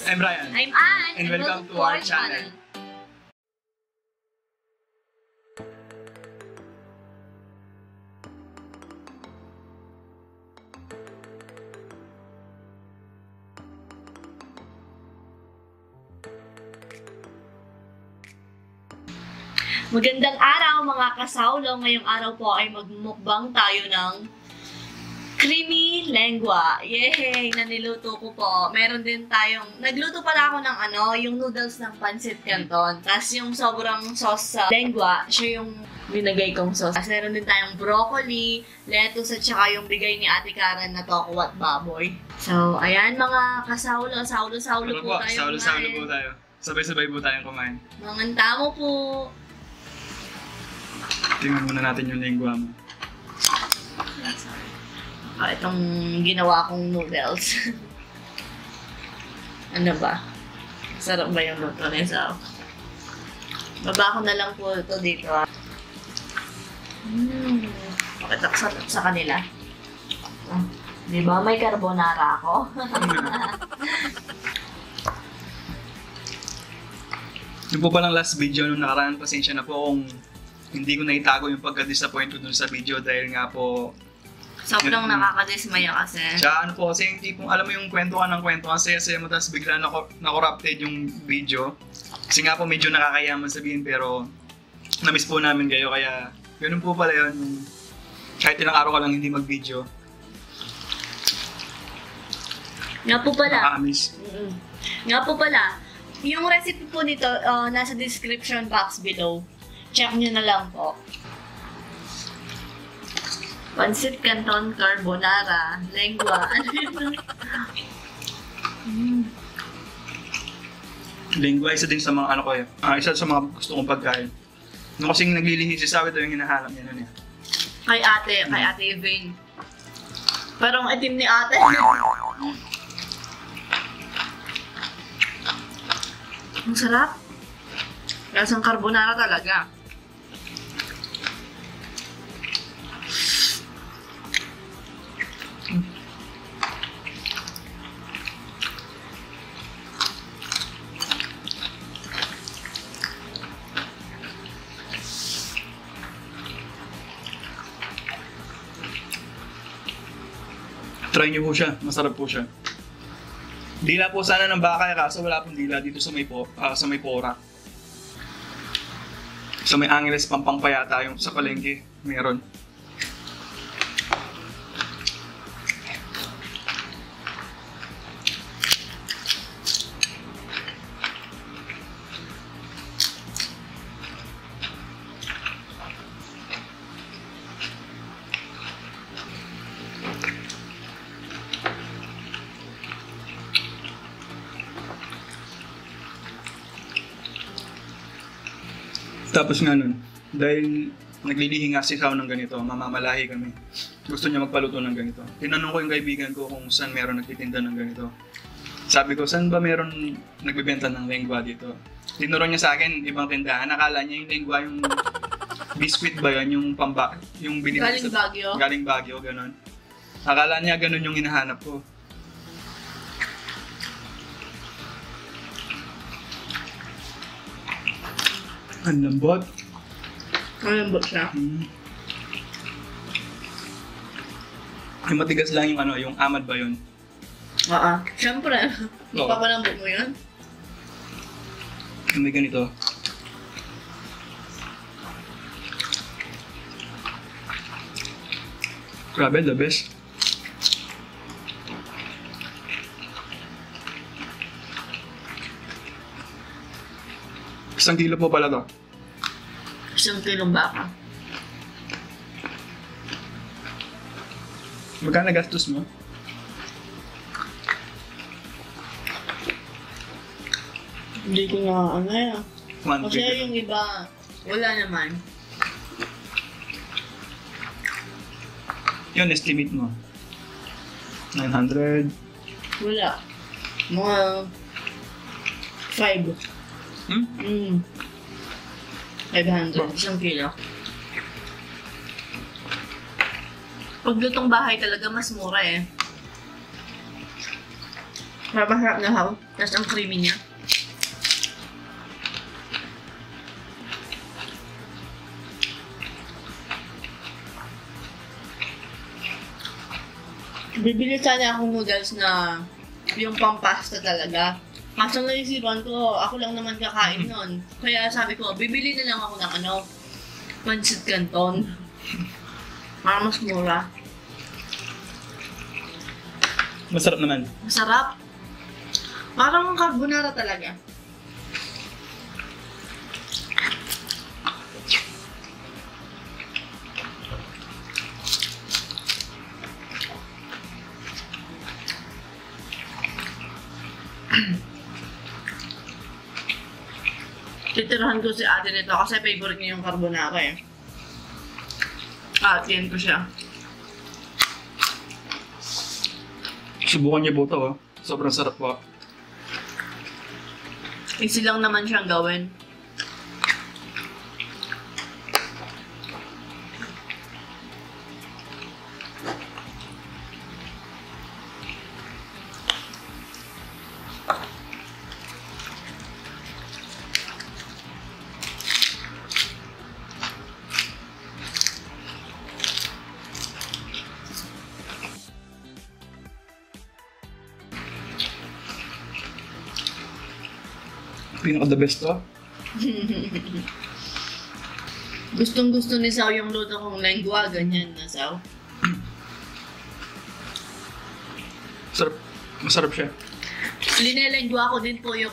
I'm Brian. I'm Ann. And welcome to our channel. Magandang araw mga kasawlo. Ngayong araw po ay magmukbang tayo ng creamy lengua. Yay! Naniluto ko po. Meron din tayong, nagluto pala ako ng yung noodles ng pancit canton. Tapos yung sobrang sauce sa lengua, siya yung binagay kong sauce. Tapos meron din tayong broccoli, lettuce, at saka yung bigay ni Ate Karen na toko at baboy. So, ayan mga kasawlo. Sawlo po tayo. Sawlo po tayo. Sabay-sabay po tayong kumain. Mga tamo po. Tingnan muna natin yung lengua mo. Itong ginawa kong noodles. Ano ba? Sarap ba yung luto na isa? Baba ko na lang po ito dito. Pakitak sa kanila. Di ba? May carbonara ako. Yung po palang last video nung nakaraan, pasensya na po kung hindi ko naitago yung pagka-disappoint ko dun sa video dahil nga po sobrang nakakadismaya kasi. Tsaka ano po, kasi hindi kung alam mo yung kwento ka ng kwento, kasi mo tapos bigla na-corrupted yung video. Kasi nga po medyo nakakayaman sabihin pero na-miss po namin kayo kaya ganun po pala yun. Kahit ilang araw ka lang hindi mag-video. Nga po pala. Nakakamiss. Nga po pala, yung recipe po nito nasa description box below. Check nyo na lang po. Pancit canton, carbonara, lengua, ano yun? Lengua, isa din sa mga ano ko eh. Isa sa mga gusto kong pagkain. Nung kasing naglilihi si Sabi ito yung hinahanap niya nun eh. Kay ate Yvain. Parang itim ni ate. Ang sarap. Lasang carbonara talaga. Try niyo po siya, masarap po siya. Dila po sana ng baka kaso wala pong dila dito sa may Pora. Sa may Angeles Pampanga yata yung sa palengke, meron. Tapos nga nun, dahil naglilihi nga si Sao ng ganito, mamamalahi kami. Gusto niya magpaluto ng ganito. Tinanong ko yung kaibigan ko kung saan meron nagtitinda ng ganito. Sabi ko, saan ba meron nagbibenta ng lengua dito? Tinuro niya sa akin, ibang tindahan. Nakala niya yung lengua, yung biscuit ba yun, yung yung binili Galing Baguio? Galing Baguio, ganun. Akala niya ganun yung hinahanap ko. Ang lambot. Ang lambot siya. Yung matigas lang yung yung amad ba yun? Oo. Siyempre. Ipapalambot mo yun. May ganito. Grabe, the best. Isang kilo po pala to. Isang kilong baka. Magkano gastos mo? Hindi ko na yan. Kasi 150. yung iba, wala naman. Yun, estimate mo. 900. Wala. Mga 5. 500. Isang kilo. Pag lutong bahay talaga, mas mura eh. Masarap na haw. Tapos ang creamy niya. Bibili sana akong noodles na yung pampasta talaga. Kaso naisipan ko, ako lang naman kakain nun. Kaya sabi ko, bibili na lang ako ng pancit canton. Para mas mura. Masarap naman. Masarap. Parang carbonara talaga. Titirahan ko si ate nito kasi favorite niya yung carbonara eh. Atiyan ko siya. Subukan niyo po ito, oh. Sobrang sarap po. Easy lang naman siyang gawin. Pinaka the best to. Gustong gusto ni Sao yung luto kong lengua, ganyan na Sao. Masarap siya. Linelengua ko din po yung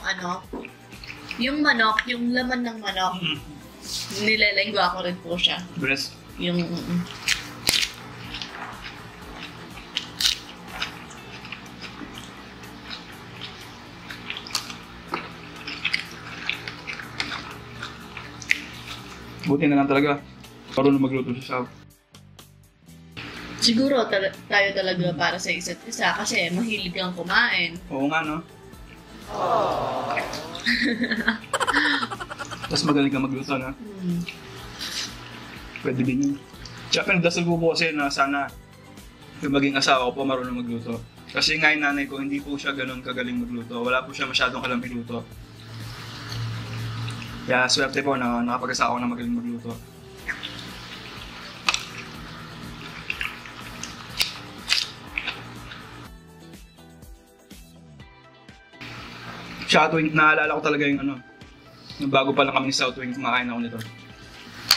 yung manok, yung laman ng manok. Nilelengua ko rin po siya. Breast. Yung Buti na lang talaga. Marunong magluto si Sao. siguro tayo talaga para sa isa't isa kasi mahilig kang kumain. Oo nga, no? Tapos magaling ka magluto, no? Pwede din yun. Tsaka pinagdasal ko po kasi na sana yung maging asawa ko po marunong magluto. Kasi nga yung nanay ko, hindi po siya ganun kagaling magluto. Wala po siya masyadong alam iluto. Kaya swerte po na nakapag-asawa ko na magaling magluto. Siya tuwing naalala ko talaga yung yung bago pa lang kami sa tuwing kumakain ako nito.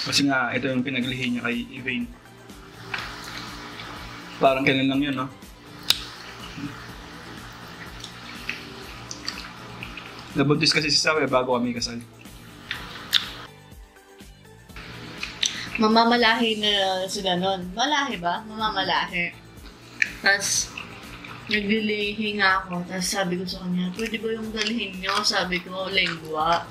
Kasi nga ito yung pinaglihi niya kay Evaine. Parang kailan lang yun, no? Nabuntis kasi si Sao bago kami kasal. Mamamalahi na sila nun. Malahi ba? Mamamalahi. Tapos, naglilihi nga ako. Tapos sabi ko sa kanya, pwede ba yung dalhin nyo? Sabi ko, lengua.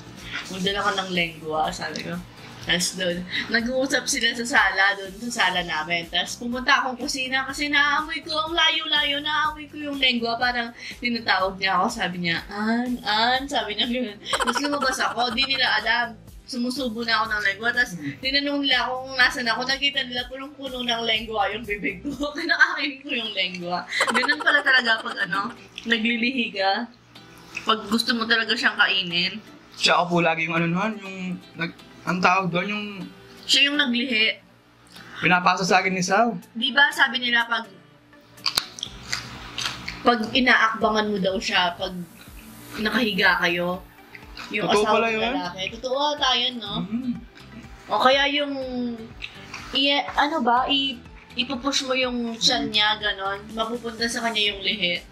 Magdala ka ng lengua, sabi ko. Tapos doon, nag-uusap sila sa sala, doon sa sala namin. Tapos pumunta akong kusina kasi naamoy ko, ang layo-layo, naamoy ko yung lengua. Parang tinatawag niya ako, sabi niya, An, sabi niya gano'n. Tapos lumabas ako, di nila alam. Sumusubo na ako ng lengua. Tapos tinanong nila ako kung nasan ako. Nakita nila punong-puno ng lengua yung bibig ko. Kinakain ko yung lengua. Ganun pala talaga pag naglilihi ka. Pag gusto mo talaga siyang kainin. Siya ako po lagi yung ang tawag doon yung... Siya yung naglihi. Pinapasa sa akin ni Sao. Di ba sabi nila pag inaakbangan mo daw siya, pag nakahiga kayo, yung Totoo asawa pala ng yun? lalaki. Totoo tayo, no? Mm-hmm. O kaya yung, ipupush mo yung tiyan niya, ganon, mapupunta sa kanya yung lihi.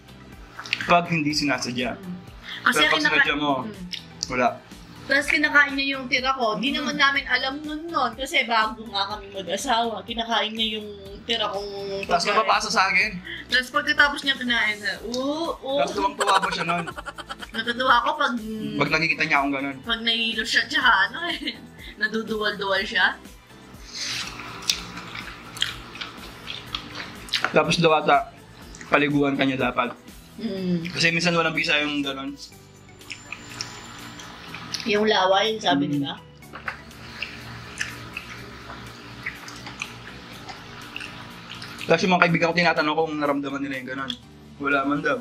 Pag hindi sinasadya. Kasi Pero pag sinadya mo, wala. Tapos kinakain niya yung tira ko. Di naman namin alam nun kasi bago nga kami mag-asawa. Kinakain niya yung tira kong Tapos napapasa sa akin. Tapos pagkatapos niya kinain na, Tapos tuwang-tuwa po siya nun. Natutuwa ako Pag nakikita niya akong ganun. pag nahihilo siya, tsaka naduduwal-duwal siya. Tapos daw ata, paliguan ka niya dapat. Mm. Kasi minsan walang bisa yung ganun. Yung laway, sabi nila. Tapos yung mga kaibigan ko tinatanong ko kung naramdaman nila yung ganun. Wala man daw.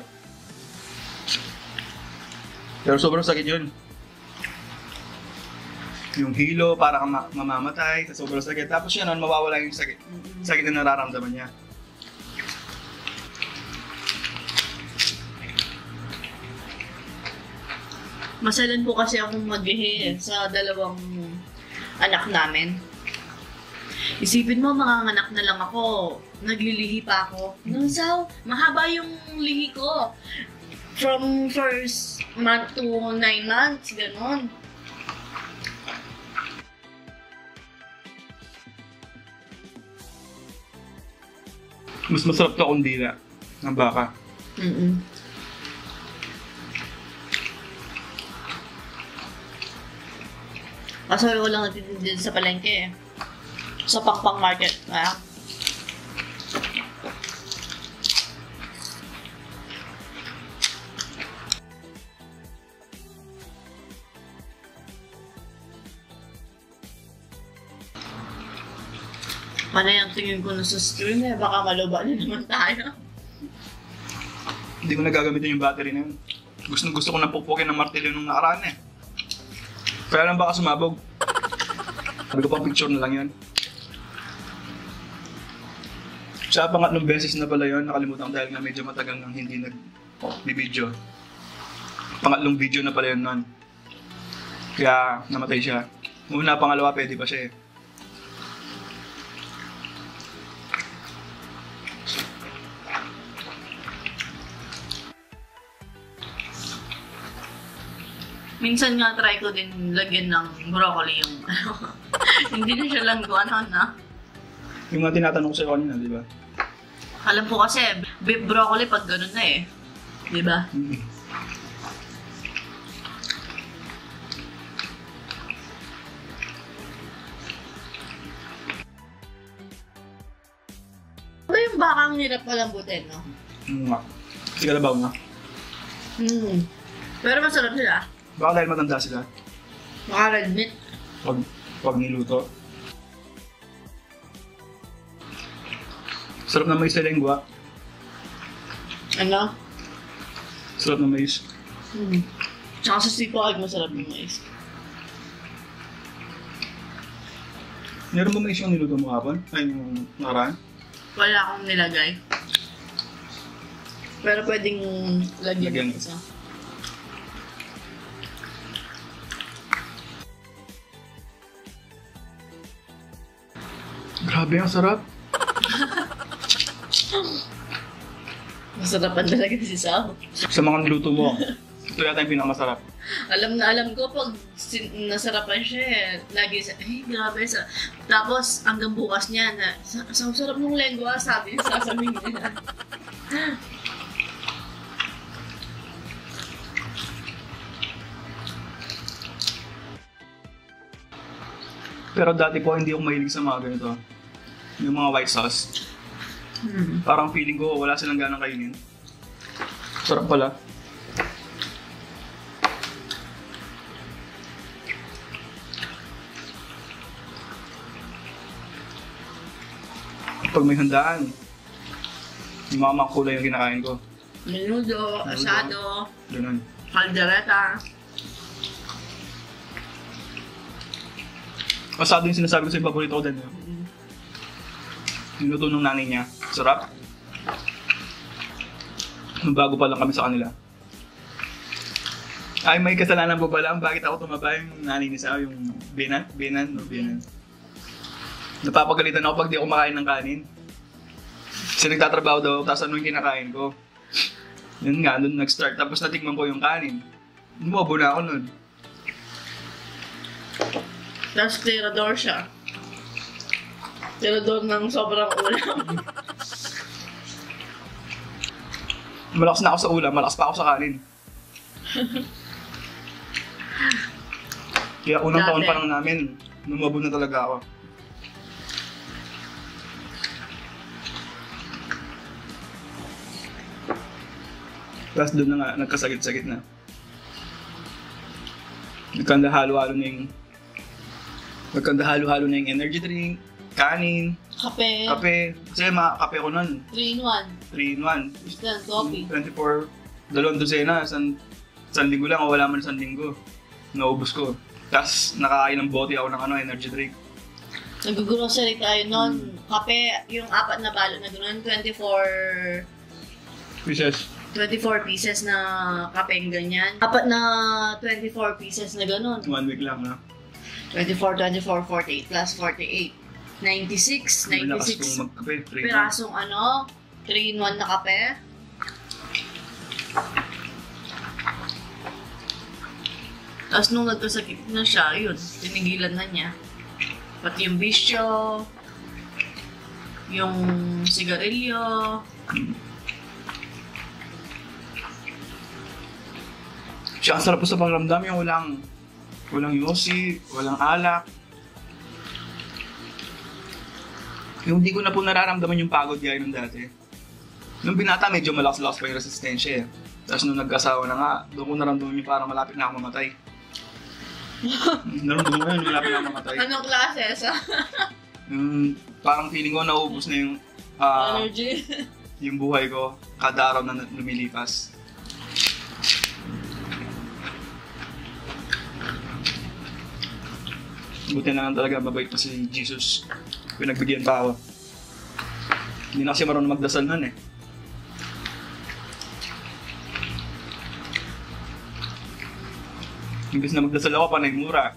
Pero sobrang sakit yun. Yung hilo, para kang mamamatay sa sobrang sakit. Tapos yun, mawawala yung sakit. Sakit na nararamdaman niya. Masalan po kasi akong maghihi sa dalawang anak namin. Isipin mo, manganganak na lang ako. Naglilihi pa ako. So, mahaba yung lihi ko. From first month to 9 months, gano'n. Mas masarap to kung dila ng baka. Kaso wala lang natin din sa palengke eh. Sa Pangpang Market. Panay ang tingin ko na sa screen eh. Baka maluba na naman tayo. Hindi ko nagagamitin yung battery na yun. Gusto ko na pupukin ng martilyo nung nakaraan eh. Kaya lang baka sumabog. Sabi ko pang picture na lang yan. Sa pangatlong beses na pala yun, nakalimutan ko dahil nga medyo matagal nang hindi nag-video. Pangatlong video na pala yun nun. Kaya namatay siya. Muna pangalawa pwede pa siya eh. Minsan nga try ko din lagyan ng broccoli yung hindi na siya langguan na. Yung nga tinatanong ko sa'yo kanina, di ba? Alam ko kasi, beef broccoli pag ganun na eh. Di ba? Ba yung bakang hirap palambutin, no? Nga. Kasi kalabaw nga. Pero masarap sila. Baka dahil matanda sila. Baka red meat. Pag niluto. Sarap na mais sa lengwa. Ano? Sarap na mais. Tsaka sa sipag, masarap yung mais. Meron ba mais yung niluto mo hapon? Ay, yung nakaraan? Wala akong nilagay. Pero pwedeng lagyan ng isa. Grabe, ang sarap. Masarapan talaga si Sao. Sa mga niluto mo, ito yata yung pinakamasarap. Alam na alam ko pag nasarapan siya eh. Lagi sa, grabe sa. Tapos hanggang bukas niya na, sa sarap ng lengwa, sabi niya, sasabihin niya. Pero dati po hindi ako mahilig sa mga ganito. Yung mga white sauce. Parang feeling ko wala silang ganang kainin. Sarap pala. Pag may handaan, yung mga makulay yung kinakain ko. Menudo, asado, Ganun. caldereta. Asado yung sinasabi ko sa yung paborito ko din. Niluto ng nanay niya. Sarap. Nung bago pa lang kami sa kanila. Ay, may kasalanan po pala. Bakit ako tumaba yung nanay ni Sao, yung Benan. Napapagalitan ako pag di ako makain ng kanin. Kasi nagtatrabaho daw, tapos ano yung kinakain ko. Yun nga, doon nag-start. Tapos natikman ko yung kanin. Umuabo na ako nun. Tapos tirador siya. Tirador ng sobrang ulam. Malakas na ako sa ulam, malakas pa ako sa kanin. Kaya unang Dati. taon pa lang namin, lumabo na talaga ako. Tapos doon na nga, nagkasakit-sakit na. Nagkandahalo-halo na yung energy drink, kanin, Kape. kape. Kasi kape ko nun, 3-in-1. 3 in 1. Instant coffee. 24, dalawang dosena, Isang linggo lang, o wala man isang linggo. Naubos ko. Tapos nakakain ng bote ako ng energy drink. Nag-grocery tayo noon. Kape, yung 4 na balot na gano'n, 24 pieces na kape ganyan. 4 na 24 pieces na gano'n. 1 week lang, no? 24, 48 plus 48. 96 kung magkape, pirasong 3-in-1 na kape. Tapos nung nagkasakit na siya, yun, tinigilan na niya. Pati yung bisyo, yung sigarilyo. Siya, ang sarap po sa pagramdam yung walang yosi, walang alak. Yung hindi ko na po nararamdaman yung pagod gaya nung dati. Nung binata, medyo malakas-lakas pa yung resistensya eh. Tapos nung nag-asawa na nga, doon ko naramdaman yung parang malapit na ako mamatay. Naramdaman ko yun, malapit na ako mamatay. Anong classes? Parang feeling ko naubos na yung Energy. yung buhay ko kada araw na lumilipas. Buti na lang talaga, mabait pa si Jesus. Pinagbigyan pa ako. Hindi na kasi marunong magdasal nun eh. Imbis na magdasal ako, panay mura.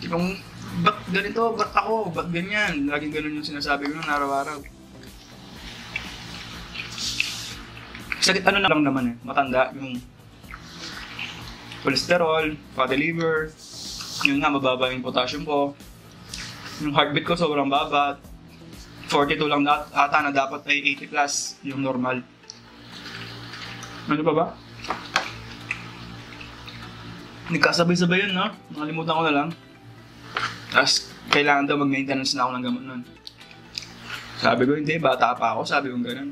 Yung, ba't ganito? Ba't ako? Ba't ganyan? Laging ganun yung sinasabi ko nung araw-araw. Sakit ano na lang naman eh, matanda. Yung cholesterol, fatty liver, yun nga, mababa yung potassium ko. Yung heartbeat ko sobrang baba. 42 lang ata na dapat ay 80 plus yung normal. Ano pa ba? Nagkasabay-sabay yun, no? Nakalimutan ko na lang. Tapos, kailangan daw mag-maintenance na ako ng gamot nun. Sabi ko, hindi, bata pa ako. Sabi ko ganun.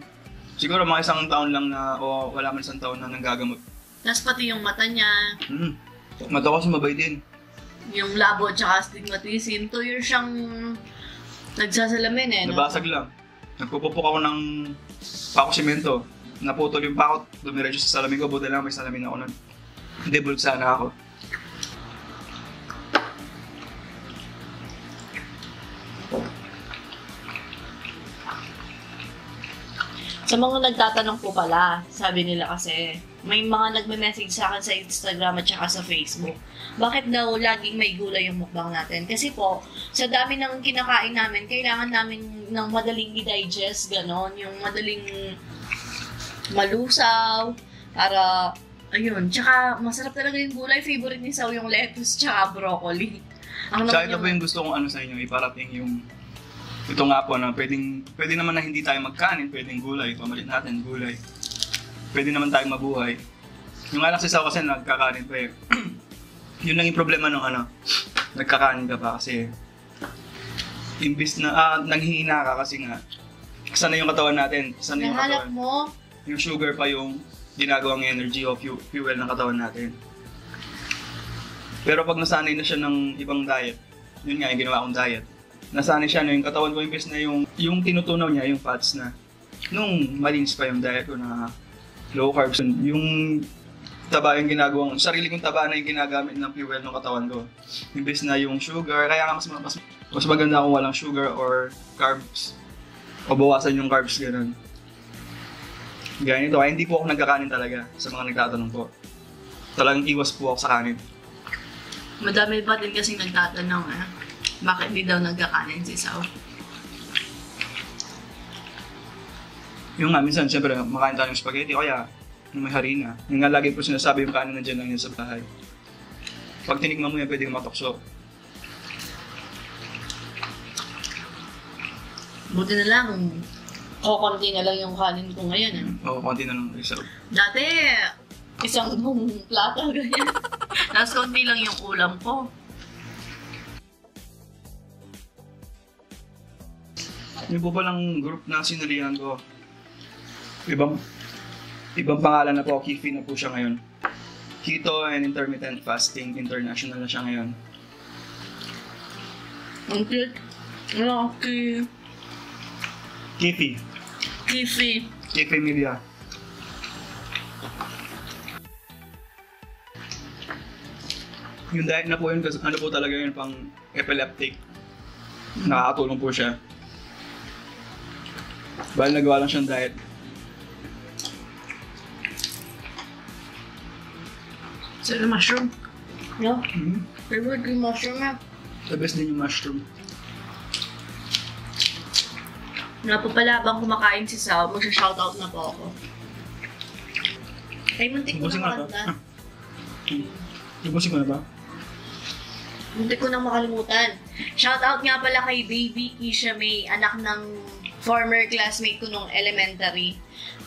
Siguro mga 1 taon lang na, o wala man 1 taon na nanggagamot. Tapos pati yung mata niya. Mata ko sumabay din. Yung labo at saka astigmatism. 2 years siyang nagsasalamin eh. Nabasag lang. Nagpupupok ako ng pako simento. Naputol yung pakot. Dumiretso sa salamin ko. Buti lang may salamin ako nun. Hindi, bulk sana ako. Sa mga nagtatanong po pala, sabi nila kasi, may mga nagme-message sa akin sa Instagram at saka sa Facebook. Bakit daw laging may gulay yung mukbang natin? Kasi po, sa dami ng kinakain namin, kailangan namin ng madaling i-digest, ganon. Yung madaling malusaw, para, ayun. Tsaka, masarap talaga yung gulay. Favorite ni Sao yung lettuce tsaka broccoli. Tsaka ito po yung gusto kong sa inyo, iparating yung ito nga po na pwede naman na hindi tayo magkanin, pwedeng gulay, pamalit natin gulay. Pwede naman tayong mabuhay. Yung nga lang si Sao kasi nagkakanin pa eh. Yun lang yung problema nung nagkakanin ka pa kasi imbis na, nanghihina ka kasi nga sana yung katawan natin, sana yung nahalap katawan. mo? Yung sugar pa yung ginagawang energy o fuel ng katawan natin. Pero pag nasanay na siya ng ibang diet, yun nga yung ginawa kong diet. Nasanay siya na yung katawan ko imbes na yung tinutunaw niya, yung fats na nung malinis pa yung diet ko na low carbs. Yung taba yung ginagawang, sarili kong taba na yung ginagamit ng fuel ng katawan ko. Imbes na yung sugar, kaya mas maganda kung walang sugar or carbs. O bawasan yung carbs, gano'n. Ganyan ito, kaya hindi po ako nagkakanin talaga sa mga nagtatanong po. Talagang iwas po ako sa kanin. Madami pa din kasing nagtatanong bakit di daw nagkakanin si Sao? Yung nga, minsan, siyempre, makain tayo ng spaghetti o kaya yung may harina. Yung nga lagi po sinasabi yung kanin nandiyan lang yan sa bahay. Pag tinikman mo yan, pwede kang matokso. Buti na lang, konti na lang yung kanin ko ngayon. Oo, konti na lang. Dati, isang buong plato, ganyan. Tapos konti lang yung ulam ko. Yung po palang group na sinalihan ko, ibang pangalan na po, Kifi na po siya ngayon. Keto and Intermittent Fasting International na siya ngayon. Ang cute. Okay. Kifi. Kifi. Kifi Media. Yung diet na po yun, kasi ano po talaga yun, pang epileptic. Nakakatulong po siya. Bali nagawa lang siyang diet. Sarap mushroom. No? Mm-hmm. Favorite ko yung mushroom na. The best din yung mushroom. Nga po pala, habang kumakain si Sao, magsha-shoutout na po ako. Ay, muntik ko Ubusin na ko na to. makalimutan. Ubusin ko na ba? Muntik ko nang makalimutan. Shoutout nga pala kay Baby Kisha May, anak ng former classmate ko nung elementary.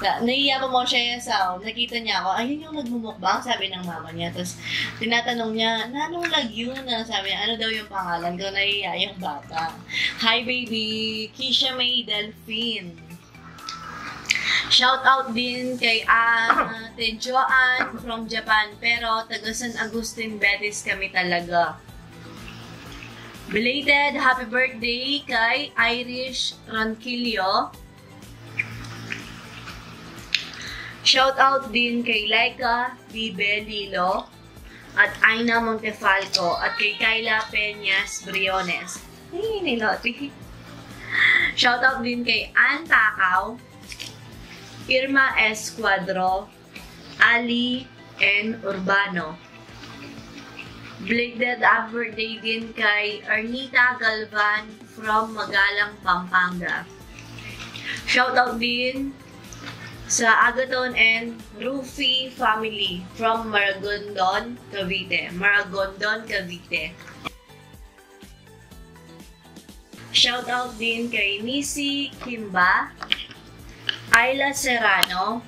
Naiiya pa mo siya sa nakita niya ako, ayun yung nagmumukbang, sabi ng mama niya. Tapos tinatanong niya, nanong lagyo na? Sabi niya, ano daw yung pangalan ko? Naiiya yung bata. Hi baby, Kisha May Delphine. Shout out din kay Ate Joanne from Japan, pero taga San Agustin, Betis kami talaga. Belated happy birthday kay Irish Ronquillo. Shout out din kay Laika Bibe Lilo at Aina Montefalco at kay Kayla Peñas Briones. Hey, niloti. Shout out din kay Ann Takaw, Irma Escuadro, Ali N. Urbano. Belated happy birthday din kay Arnita Galvan from Magalang, Pampanga. Shout out din sa Agaton and Rufy family from Maragondon, Cavite. Maragondon, Cavite. Shout out din kay Nisi Kimba, Ayla Serrano,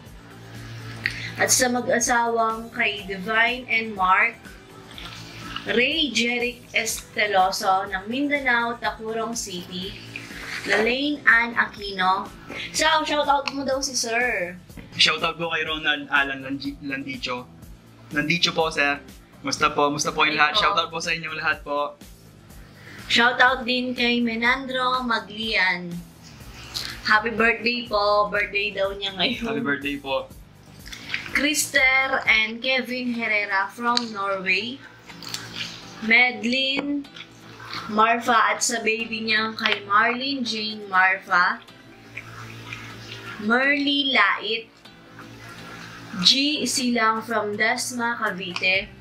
at sa mag-asawang kay Divine and Mark, Ray Jeric Esteloso ng Mindanao, Tacurong City, Lalaine Ann Aquino. So, shoutout mo daw si Sir. Shoutout po kay Ronald Alan Landicho. Landicho po, sir. Musta po yung lahat. Shoutout po sa inyong lahat po. Shoutout din kay Menandro Maglian. Happy birthday po. Birthday daw niya ngayon. Happy birthday po. Krister and Kevin Herrera from Norway. Medlin Marfa at sa baby niyang kay Marlene Jane Marfa. Merly Lait. G. Silang from Dasma, Cavite.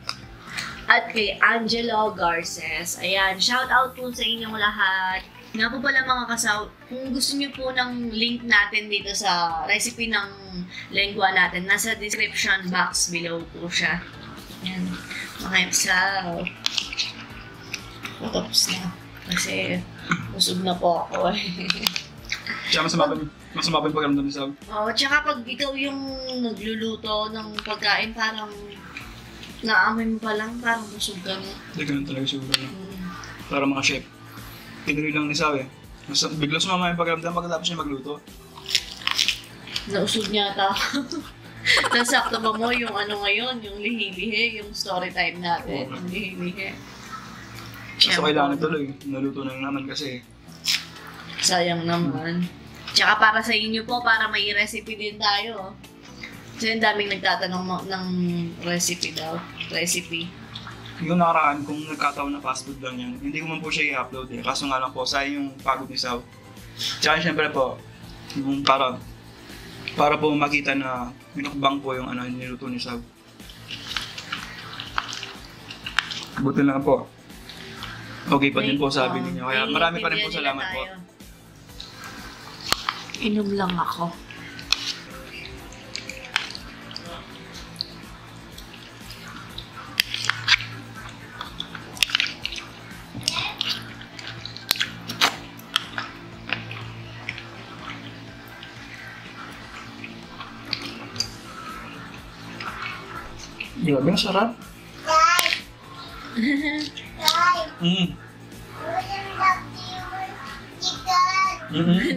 At kay Angelo Garces. Ayan, shout out po sa inyong lahat. Nga po pala mga kasaw, kung gusto niyo po ng link natin dito sa recipe ng lengua natin, nasa description box below po siya. Ayan, mga kasaw. Tapos na. Kasi busog na po ako eh. Tsaka masama pa yung pakiramdam ni Sab. Oo, tsaka pag ikaw yung nagluluto ng pagkain, parang naamoy mo pa lang, parang busog ka na. Hindi ganun talaga siguro. Para mga chef. Tinuloy lang ni Sab eh. Bigla sumama yung pakiramdam pagkatapos niya magluto. Nausog niya ata. Nasakto ba mo yung ano ngayon, yung lihi-lihi, yung story time natin, yung lihi-lihi. So kailangan tuloy. Naluto na naman kasi. Sayang naman. Tsaka para sa inyo po, para may recipe din tayo. Kasi ang daming nagtatanong ng recipe daw. Recipe. Yung nakaraan, kung nagkataon na fast food lang yan, hindi ko man po siya i-upload eh. Kaso nga lang po, sayang yung pagod ni Sao. Tsaka syempre po, yung para po makita na minukbang po yung niluto ni Sao. Buti lang po. Okay pa din po sabi ninyo. Kaya marami pa rin po salamat po. Inom lang ako. Grabe, ang sarap.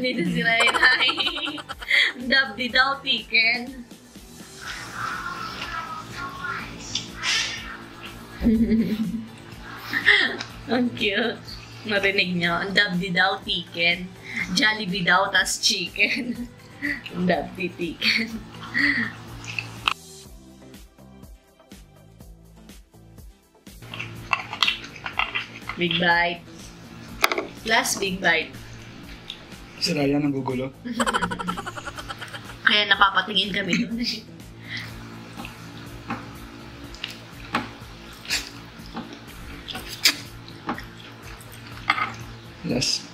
Dito si Ray Ray. Dabdi daw, chicken. Ang cute. Marinig niyo. Ang dabdi daw, chicken. Jollibee daw, tas chicken. Ang dabdi, chicken. Big bite. Plus big bite. Si Ryan ang gugulo. Kaya napapatingin kami doon. Yes.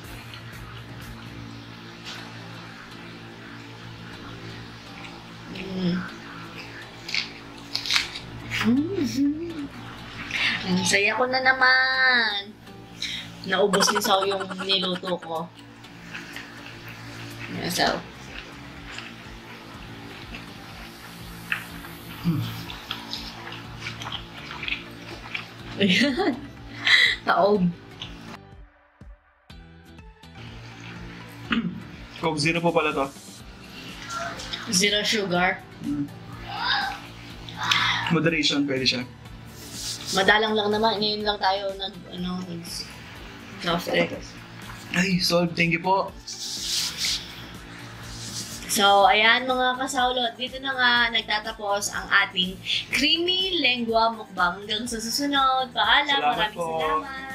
Ang saya ko na naman. Naubos ni Sao yung niluto ko. So, ayan. Taog. Coke Zero po pala to. Zero sugar. Moderation, pwede siya. Madalang lang naman. Ngayon lang tayo soft drinks. Ay, solve. Thank you po. So, ayan mga kasaulot. Dito na nga nagtatapos ang ating creamy lengua mukbang. Hanggang sa susunod. Paalam. Salamat Maraming po. salamat.